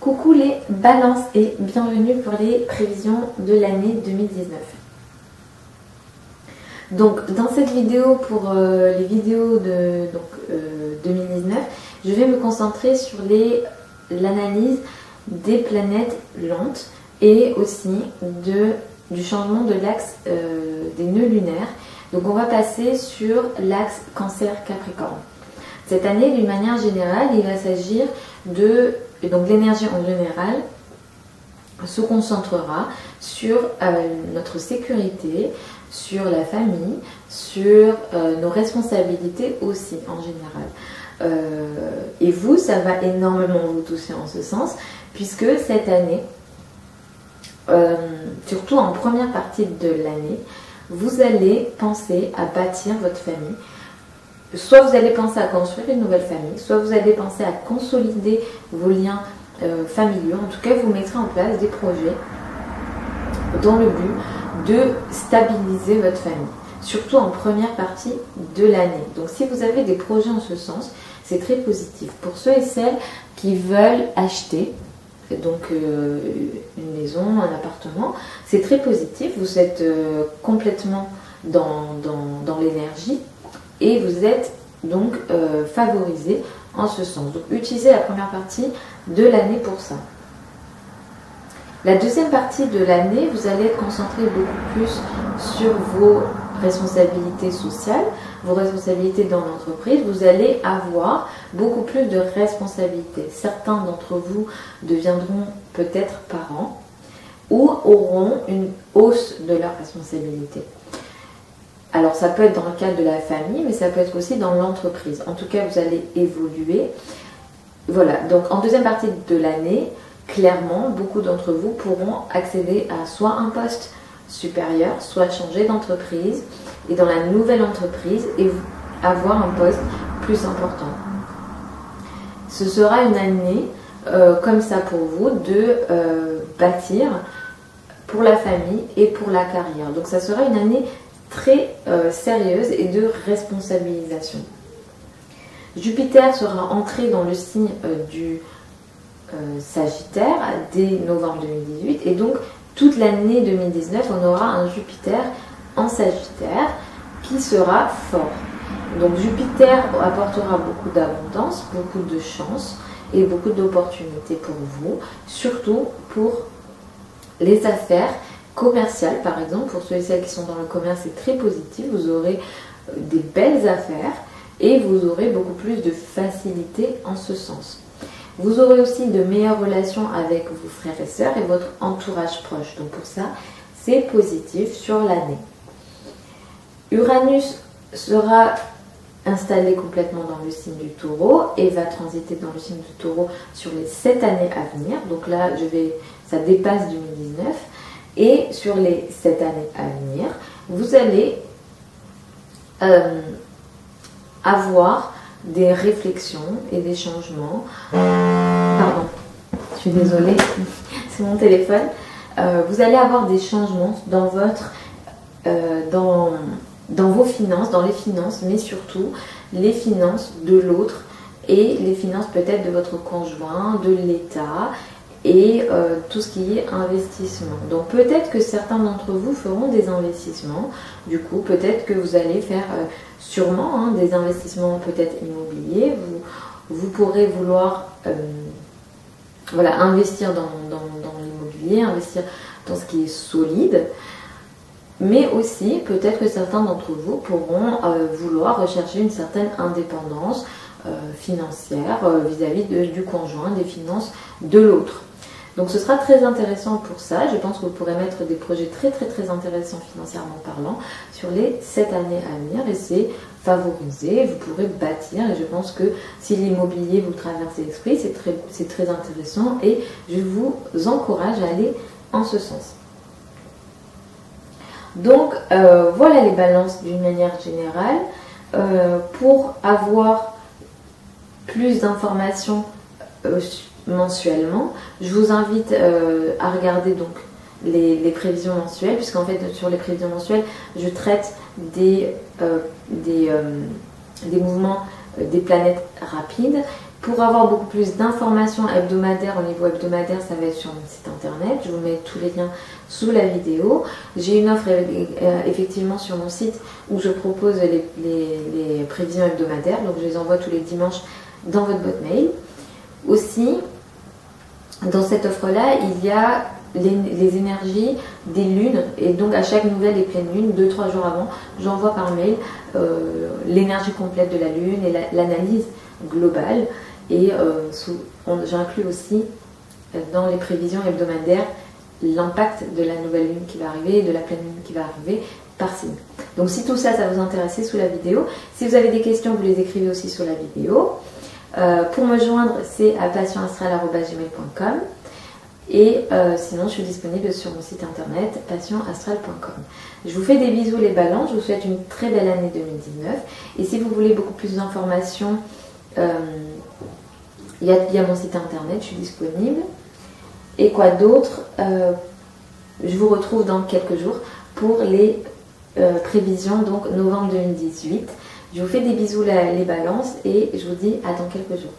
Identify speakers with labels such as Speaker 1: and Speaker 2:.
Speaker 1: Coucou les balances et bienvenue pour les prévisions de l'année 2019. Donc dans cette vidéo, pour les vidéos de 2019, je vais me concentrer sur l'analyse des planètes lentes et aussi du changement de l'axe des nœuds lunaires. Donc on va passer sur l'axe Cancer-Capricorne. Cette année, d'une manière générale, il va s'agir donc l'énergie en général se concentrera sur notre sécurité, sur la famille, sur nos responsabilités aussi en général. Et vous, ça va énormément vous toucher en ce sens, puisque cette année, surtout en première partie de l'année, vous allez penser à bâtir votre famille. Soit vous allez penser à construire une nouvelle famille, soit vous allez penser à consolider vos liens familiaux. En tout cas, vous mettrez en place des projets dans le but de stabiliser votre famille, surtout en première partie de l'année. Donc si vous avez des projets en ce sens, c'est très positif. Pour ceux et celles qui veulent acheter donc une maison, un appartement, c'est très positif. Vous êtes complètement dans l'énergie. Et vous êtes donc favorisé en ce sens. Donc utilisez la première partie de l'année pour ça. La deuxième partie de l'année, vous allez être concentré beaucoup plus sur vos responsabilités sociales, vos responsabilités dans l'entreprise. Vous allez avoir beaucoup plus de responsabilités. Certains d'entre vous deviendront peut-être parents ou auront une hausse de leurs responsabilités. Alors ça peut être dans le cadre de la famille, mais ça peut être aussi dans l'entreprise. En tout cas, vous allez évoluer. Voilà, donc en deuxième partie de l'année, clairement, beaucoup d'entre vous pourront accéder à soit un poste supérieur, soit changer d'entreprise et dans la nouvelle entreprise et avoir un poste plus important. Ce sera une année comme ça pour vous de bâtir pour la famille et pour la carrière. Donc ça sera une année très sérieuse et de responsabilisation. Jupiter sera entré dans le signe du Sagittaire dès novembre 2018 et donc toute l'année 2019 on aura un Jupiter en Sagittaire qui sera fort. Donc Jupiter apportera beaucoup d'abondance, beaucoup de chance et beaucoup d'opportunités pour vous, surtout pour les affaires commerciales par exemple. Pour ceux et celles qui sont dans le commerce, c'est très positif, vous aurez des belles affaires et vous aurez beaucoup plus de facilité en ce sens. Vous aurez aussi de meilleures relations avec vos frères et sœurs et votre entourage proche. Donc pour ça, c'est positif sur l'année. Uranus sera installé complètement dans le signe du Taureau et va transiter dans le signe du Taureau sur les 7 années à venir. Donc là, ça dépasse 2019. Et sur les 7 années à venir, vous allez avoir des réflexions et des changements. Pardon, je suis désolée, c'est mon téléphone. Vous allez avoir des changements dans vos finances, dans les finances, mais surtout les finances de l'autre et les finances peut-être de votre conjoint, de l'État et tout ce qui est investissement. Donc peut-être que certains d'entre vous feront des investissements. Du coup, peut-être que vous allez faire sûrement des investissements peut-être immobiliers. Vous pourrez vouloir investir dans l'immobilier, investir dans ce qui est solide. Mais aussi, peut-être que certains d'entre vous pourront vouloir rechercher une certaine indépendance financière vis-à-vis du conjoint, des finances de l'autre. Donc ce sera très intéressant pour ça. Je pense que vous pourrez mettre des projets très très très intéressants financièrement parlant sur les 7 années à venir et c'est favorisé, vous pourrez bâtir et je pense que si l'immobilier vous traverse l'esprit, c'est très intéressant et je vous encourage à aller en ce sens. Donc voilà les balances d'une manière générale. Pour avoir plus d'informations mensuellement, je vous invite à regarder donc les prévisions mensuelles, puisqu'en fait sur les prévisions mensuelles je traite des mouvements des planètes rapides. Pour avoir beaucoup plus d'informations hebdomadaires, au niveau hebdomadaire, ça va être sur mon site internet. Je vous mets tous les liens sous la vidéo. J'ai une offre effectivement sur mon site où je propose les prévisions hebdomadaires. Donc je les envoie tous les dimanches dans votre boîte mail. Aussi, dans cette offre-là, il y a les énergies des lunes, et donc à chaque nouvelle et pleine lune, 2-3 jours avant, j'envoie par mail l'énergie complète de la lune et l'analyse globale, et j'inclus aussi dans les prévisions hebdomadaires l'impact de la nouvelle lune qui va arriver et de la pleine lune qui va arriver par signe. Donc si tout ça, ça vous intéresse, c'est sous la vidéo. Si vous avez des questions, vous les écrivez aussi sous la vidéo. Pour me joindre, c'est à passionastral@gmail.com. Et sinon, je suis disponible sur mon site internet passionastral.com. Je vous fais des bisous les balances, je vous souhaite une très belle année 2019. Et si vous voulez beaucoup plus d'informations, il y a mon site internet, je suis disponible. Et quoi d'autre, je vous retrouve dans quelques jours pour les prévisions, donc novembre 2018. Je vous fais des bisous les balances et je vous dis à dans quelques jours.